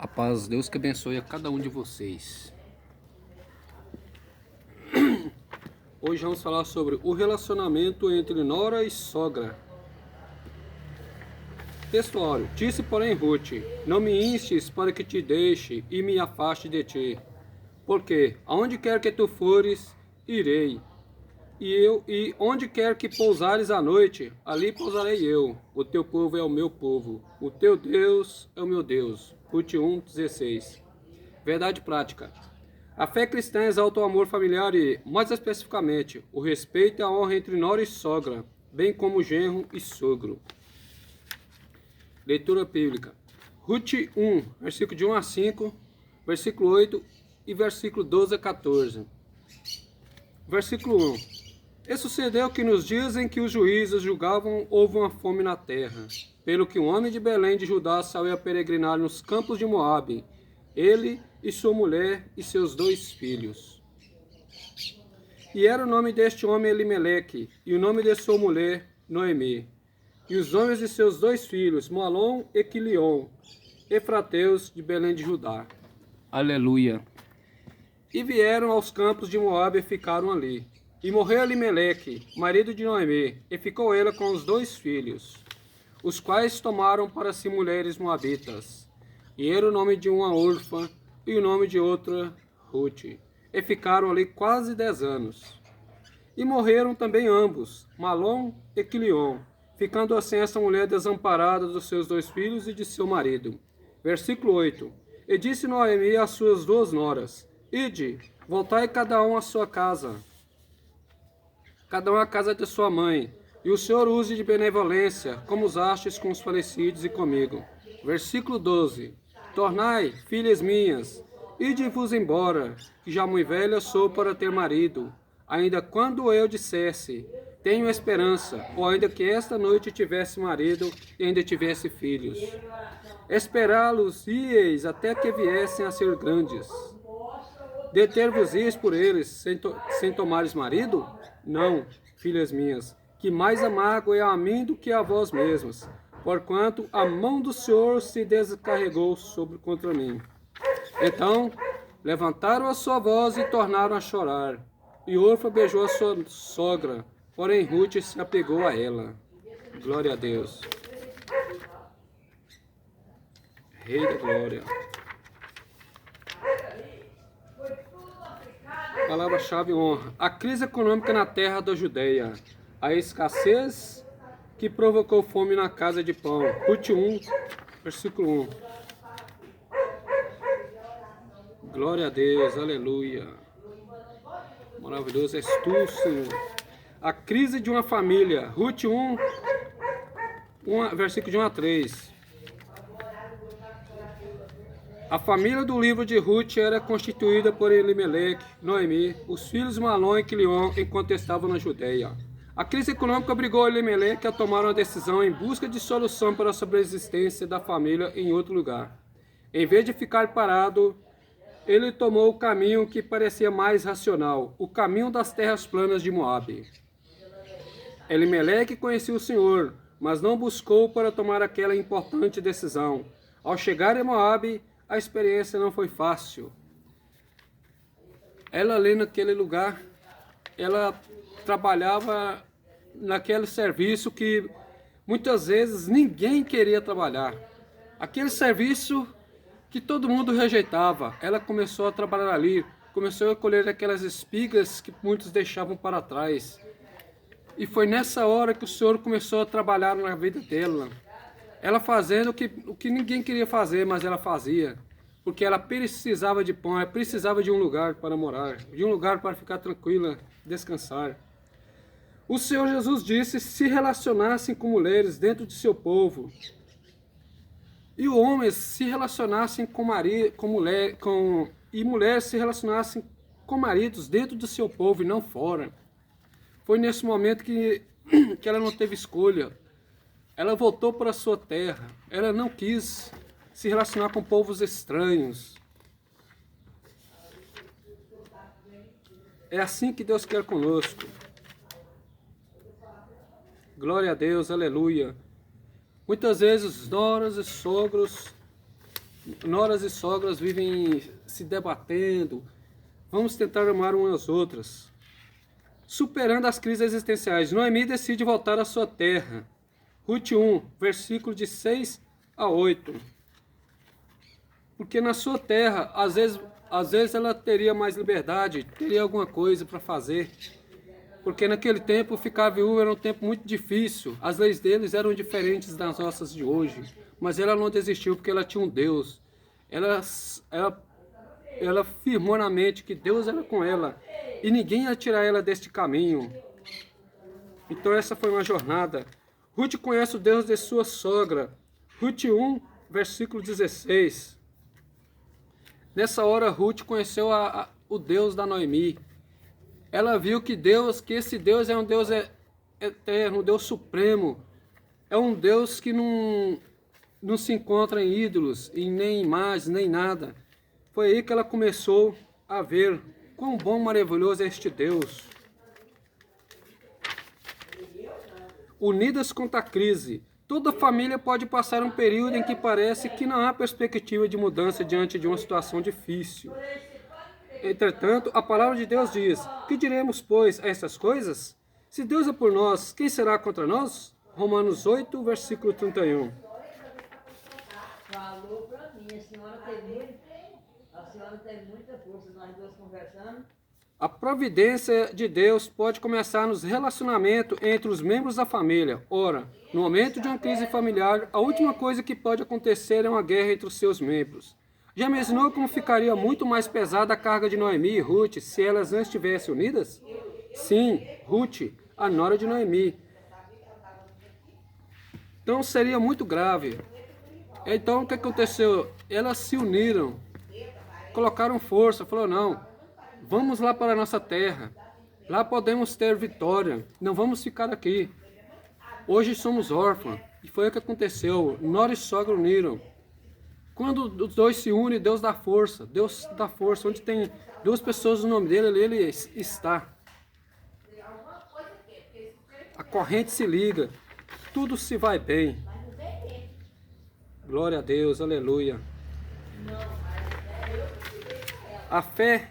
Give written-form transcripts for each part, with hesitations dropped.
A paz de Deus que abençoe a cada um de vocês. Hoje vamos falar sobre o relacionamento entre nora e sogra. Textuário. Disse, porém, Ruth: não me instes para que te deixe e me afaste de ti, porque aonde quer que tu fores, irei. E onde quer que pousares à noite, ali pousarei eu. O teu povo é o meu povo, o teu Deus é o meu Deus. Ruth 1:16. Verdade prática. A fé cristã exalta o amor familiar e, mais especificamente, o respeito e a honra entre nora e sogra, bem como genro e sogro. Leitura bíblica. Ruth 1, versículo de 1 a 5, versículo 8 e versículo 12 a 14. Versículo 1. E sucedeu que nos dias em que os juízes julgavam, houve uma fome na terra, pelo que um homem de Belém de Judá saiu a peregrinar nos campos de Moabe, ele e sua mulher e seus 2 filhos. E era o nome deste homem Elimeleque, e o nome de sua mulher Noemi. E os nomes de seus 2 filhos, Malom e Quilion, efrateus de Belém de Judá. Aleluia. E vieram aos campos de Moabe e ficaram ali. E morreu Elimeleque, marido de Noemi, e ficou ela com os 2 filhos, os quais tomaram para si mulheres moabitas. E era o nome de uma órfã e o nome de outra Ruth. E ficaram ali quase 10 anos. E morreram também ambos, Malom e Quilion, ficando assim essa mulher desamparada dos seus 2 filhos e de seu marido. Versículo 8. E disse Noemi às suas 2 noras: ide, voltai cada um à sua casa, cada um à casa de sua mãe, e o Senhor use de benevolência, como usastes com os falecidos e comigo. Versículo 12. Tornai, filhas minhas, ide-vos embora, que já muito velha sou para ter marido, ainda quando eu dissesse, tenho esperança, ou ainda que esta noite tivesse marido e ainda tivesse filhos. Esperá-los ieis até que viessem a ser grandes. Deter-vos-eis por eles, sem tomares marido? Não, filhas minhas, que mais amargo é a mim do que a vós mesmas, porquanto a mão do Senhor se descarregou contra mim. Então levantaram a sua voz e tornaram a chorar. E Orfa beijou a sua sogra, porém Ruth se apegou a ela. Glória a Deus. Rei da glória. Palavra-chave: honra. A crise econômica na terra da Judeia. A escassez que provocou fome na casa de pão. Ruth 1, versículo 1. Glória a Deus, aleluia. Maravilhoso és tu, Senhor. A crise de uma família. Ruth 1, versículo de 1 a 3. A família do livro de Ruth era constituída por Elimeleque, Noemi, os filhos Malom e Quilion, enquanto estavam na Judeia. A crise econômica obrigou Elimeleque a tomar uma decisão em busca de solução para a subsistência da família em outro lugar. Em vez de ficar parado, ele tomou o caminho que parecia mais racional, o caminho das terras planas de Moabe. Elimeleque conhecia o Senhor, mas não buscou para tomar aquela importante decisão. Ao chegar em Moabe, a experiência não foi fácil. Ela ali naquele lugar, ela trabalhava naquele serviço que muitas vezes ninguém queria trabalhar. Aquele serviço que todo mundo rejeitava. Ela começou a trabalhar ali, começou a colher aquelas espigas que muitos deixavam para trás. E foi nessa hora que o Senhor começou a trabalhar na vida dela. Ela fazendo o que ninguém queria fazer, mas ela fazia. Porque ela precisava de pão, ela precisava de um lugar para morar, de um lugar para ficar tranquila, descansar. O Senhor Jesus disse: se relacionassem com mulheres dentro de seu povo, e homens se relacionassem e mulheres se relacionassem com maridos dentro do seu povo e não fora. Foi nesse momento que ela não teve escolha. Ela voltou para a sua terra. Ela não quis se relacionar com povos estranhos. É assim que Deus quer conosco. Glória a Deus, aleluia. Muitas vezes noras e sogros noras e sogras vivem se debatendo. Vamos tentar amar umas às outras. Superando as crises existenciais, Noemi decide voltar à sua terra. Ruth 1, versículo de 6 a 8. Porque na sua terra, às vezes ela teria mais liberdade, teria alguma coisa para fazer. Porque naquele tempo ficar viúva era um tempo muito difícil. As leis deles eram diferentes das nossas de hoje. Mas ela não desistiu porque ela tinha um Deus. Ela firmou na mente que Deus era com ela. E ninguém ia tirar ela deste caminho. Então essa foi uma jornada. Ruth conhece o Deus de sua sogra. Ruth 1, versículo 16. Nessa hora Ruth conheceu o Deus da Noemi. Ela viu que esse Deus é um Deus eterno, um Deus supremo. É um Deus que não se encontra em ídolos, e nem em imagens, nem nada. Foi aí que ela começou a ver quão bom e maravilhoso é este Deus. Unidas contra a crise. Toda família pode passar um período em que parece que não há perspectiva de mudança diante de uma situação difícil. Entretanto, a palavra de Deus diz: que diremos, pois, a essas coisas? Se Deus é por nós, quem será contra nós? Romanos 8, versículo 31. Falou para mim, a senhora teve muita força, nós duas conversando. A providência de Deus pode começar nos relacionamentos entre os membros da família. Ora, no momento de uma crise familiar, a última coisa que pode acontecer é uma guerra entre os seus membros. Já imaginou como ficaria muito mais pesada a carga de Noemi e Ruth se elas não estivessem unidas? Sim, Ruth, a nora de Noemi. Então seria muito grave. Então o que aconteceu? Elas se uniram, colocaram força, falou: não, vamos lá para a nossa terra. Lá podemos ter vitória. Não vamos ficar aqui. Hoje somos órfãos. E foi o que aconteceu. Nora e sogra uniram. Quando os dois se unem, Deus dá força. Deus dá força. Onde tem duas pessoas no nome dele, ele está. A corrente se liga. Tudo se vai bem. Glória a Deus. Aleluia. A fé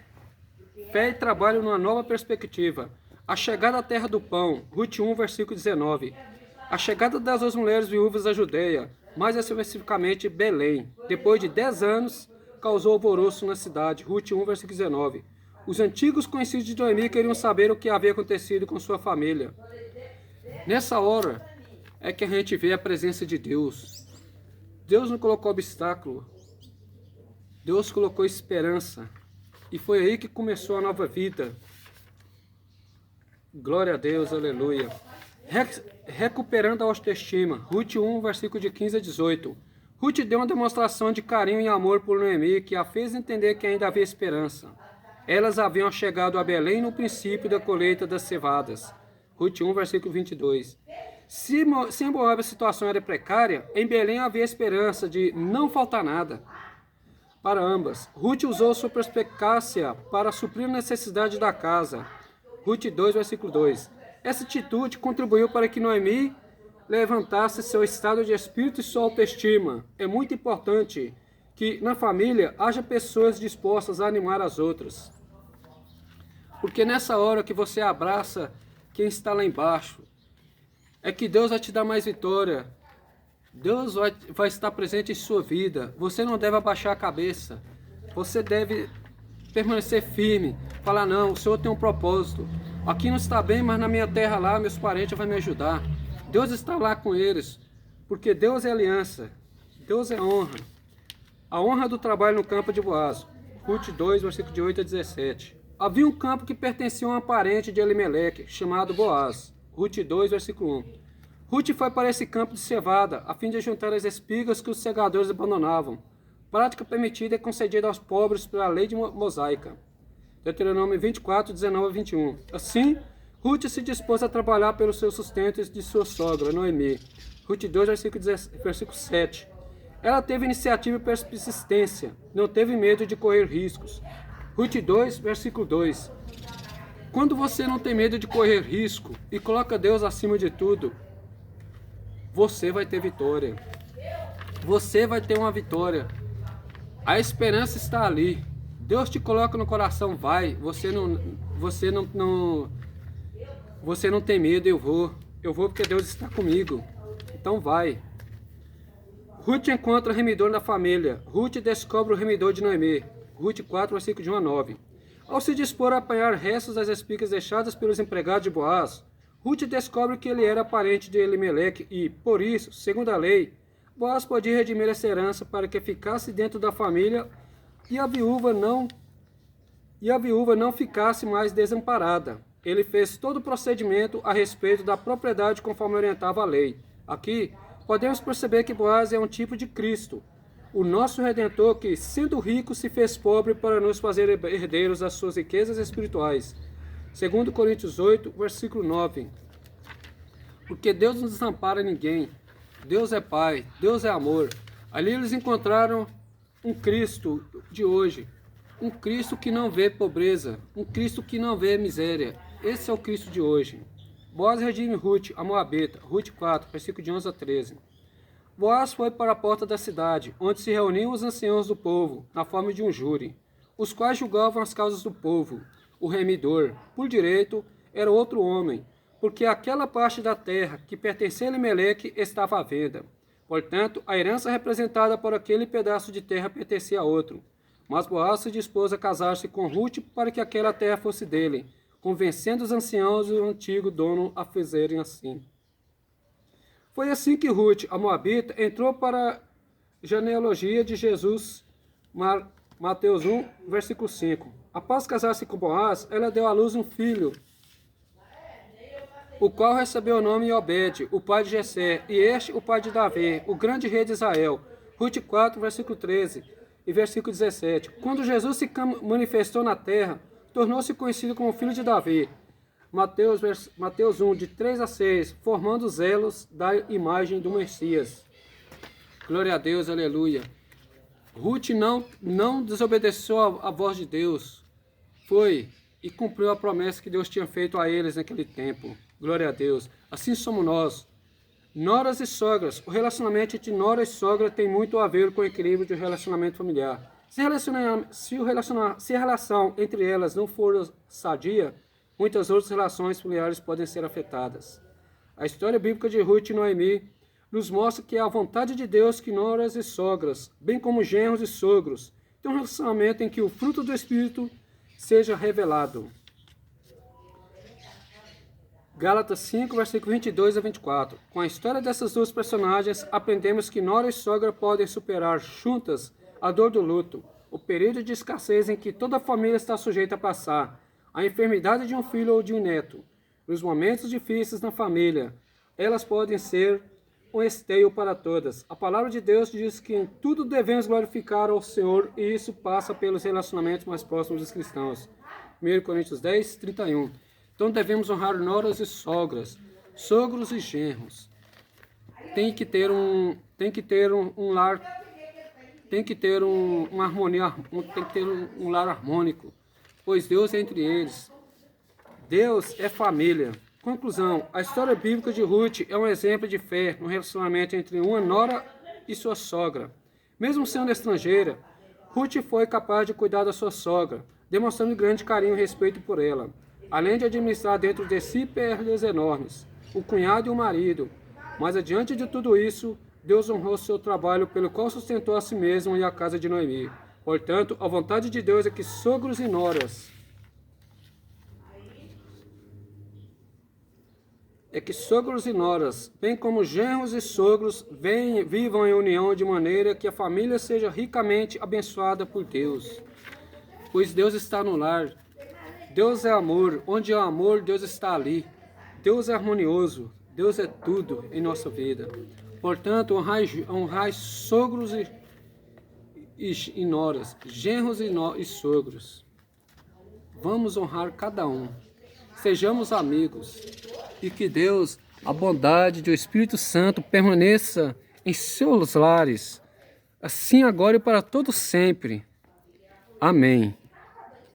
e trabalho numa nova perspectiva. A chegada à terra do pão. Ruth 1, versículo 19. A chegada das duas mulheres viúvas da Judeia, mais especificamente Belém, depois de 10 anos, causou alvoroço na cidade. Ruth 1, versículo 19. Os antigos conhecidos de Noemi queriam saber o que havia acontecido com sua família. Nessa hora é que a gente vê a presença de Deus. Deus não colocou obstáculo. Deus colocou esperança. E foi aí que começou a nova vida. Glória a Deus, aleluia. Recuperando a autoestima. Ruth 1, versículo de 15 a 18. Ruth deu uma demonstração de carinho e amor por Noemi, que a fez entender que ainda havia esperança. Elas haviam chegado a Belém no princípio da colheita das cevadas. Ruth 1, versículo 22. Se em Moabe a situação era precária, em Belém havia esperança de não faltar nada para ambas. Ruth usou sua perspicácia para suprir a necessidade da casa. Ruth 2, versículo 2. Essa atitude contribuiu para que Noemi levantasse seu estado de espírito e sua autoestima. É muito importante que na família haja pessoas dispostas a animar as outras. Porque nessa hora que você abraça quem está lá embaixo, é que Deus vai te dar mais vitória. Deus vai estar presente em sua vida. Você não deve abaixar a cabeça. Você deve permanecer firme. Falar: não, o Senhor tem um propósito. Aqui não está bem, mas na minha terra lá, meus parentes vão me ajudar. Deus está lá com eles. Porque Deus é aliança. Deus é honra. A honra do trabalho no campo de Boaz. Ruth 2, versículo de 8 a 17. Havia um campo que pertencia a um parente de Elimeleque, chamado Boaz. Ruth 2, versículo 1. Ruth foi para esse campo de cevada, a fim de juntar as espigas que os segadores abandonavam. Prática permitida e concedida aos pobres pela lei de mosaica. Deuteronômio 24, 19 a 21. Assim, Ruth se dispôs a trabalhar pelo seu sustento e de sua sogra, Noemi. Ruth 2, versículo 7. Ela teve iniciativa e persistência, não teve medo de correr riscos. Ruth 2, versículo 2. Quando você não tem medo de correr risco e coloca Deus acima de tudo, você vai ter vitória. Você vai ter uma vitória. A esperança está ali. Deus te coloca no coração, vai. Você não tem medo, eu vou. Eu vou porque Deus está comigo. Então vai. Ruth encontra o remidor da família. Ruth descobre o remidor de Noemi. Ruth 4, versículo de 1 a 9. Ao se dispor a apanhar restos das espigas deixadas pelos empregados de Boaz, Ruth descobre que ele era parente de Elimeleque e, por isso, segundo a lei, Boaz podia redimir essa herança para que ficasse dentro da família e a viúva não ficasse mais desamparada. Ele fez todo o procedimento a respeito da propriedade conforme orientava a lei. Aqui, podemos perceber que Boaz é um tipo de Cristo, o nosso Redentor que, sendo rico, se fez pobre para nos fazer herdeiros das suas riquezas espirituais. 2 Coríntios 8, versículo 9. Porque Deus não desampara ninguém. Deus é Pai, Deus é amor. Ali eles encontraram um Cristo de hoje. Um Cristo que não vê pobreza. Um Cristo que não vê miséria. Esse é o Cristo de hoje. Boaz redime Ruth, a Moabita. Ruth 4, versículo de 11 a 13. Boaz foi para a porta da cidade, onde se reuniam os anciãos do povo, na forma de um júri, os quais julgavam as causas do povo. O remidor, por direito, era outro homem, porque aquela parte da terra que pertencia a Elimeleque estava à venda. Portanto, a herança representada por aquele pedaço de terra pertencia a outro. Mas Boaz se dispôs a casar-se com Ruth para que aquela terra fosse dele, convencendo os anciãos e o antigo dono a fazerem assim. Foi assim que Ruth, a Moabita, entrou para a genealogia de Jesus, Mateus 1, versículo 5. Após casar-se com Boaz, ela deu à luz um filho, o qual recebeu o nome Obed, o pai de Jessé, e este o pai de Davi, o grande rei de Israel. Ruth 4, versículo 13 e versículo 17. Quando Jesus se manifestou na terra, tornou-se conhecido como filho de Davi. Mateus 1, de 3 a 6, formando os elos da imagem do Messias. Glória a Deus, aleluia. Ruth não desobedeceu a voz de Deus. Foi e cumpriu a promessa que Deus tinha feito a eles naquele tempo. Glória a Deus. Assim somos nós. Noras e sogras. O relacionamento entre nora e sogra tem muito a ver com o equilíbrio de relacionamento familiar. Se a relação entre elas não for sadia, muitas outras relações familiares podem ser afetadas. A história bíblica de Ruth e Noemi nos mostra que é a vontade de Deus que noras e sogras, bem como genros e sogros, tenham um relacionamento em que o fruto do Espírito seja revelado. Gálatas 5, versículo 22 a 24. Com a história dessas duas personagens, aprendemos que nora e sogra podem superar juntas a dor do luto, o período de escassez em que toda a família está sujeita a passar, a enfermidade de um filho ou de um neto. Nos momentos difíceis na família, elas podem ser um esteio para todas. A palavra de Deus diz que em tudo devemos glorificar ao Senhor e isso passa pelos relacionamentos mais próximos dos cristãos. 1 Coríntios 10, 31. Então devemos honrar noras e sogras, sogros e genros. Tem que ter um lar, tem que ter uma harmonia, tem que ter um lar harmônico, pois Deus é entre eles. Deus é família. Conclusão, a história bíblica de Ruth é um exemplo de fé no relacionamento entre uma nora e sua sogra. Mesmo sendo estrangeira, Ruth foi capaz de cuidar da sua sogra, demonstrando grande carinho e respeito por ela, além de administrar dentro de si perdas enormes, o cunhado e o marido. Mas adiante de tudo isso, Deus honrou seu trabalho pelo qual sustentou a si mesmo e a casa de Noemi. Portanto, a vontade de Deus é que sogros e noras bem como genros e sogros, vivam em união de maneira que a família seja ricamente abençoada por Deus. Pois Deus está no lar. Deus é amor. Onde há amor, Deus está ali. Deus é harmonioso. Deus é tudo em nossa vida. Portanto, honrai sogros e noras, genros e sogros. Vamos honrar cada um. Sejamos amigos. E que Deus, a bondade do Espírito Santo permaneça em seus lares, assim agora e para todo sempre. Amém.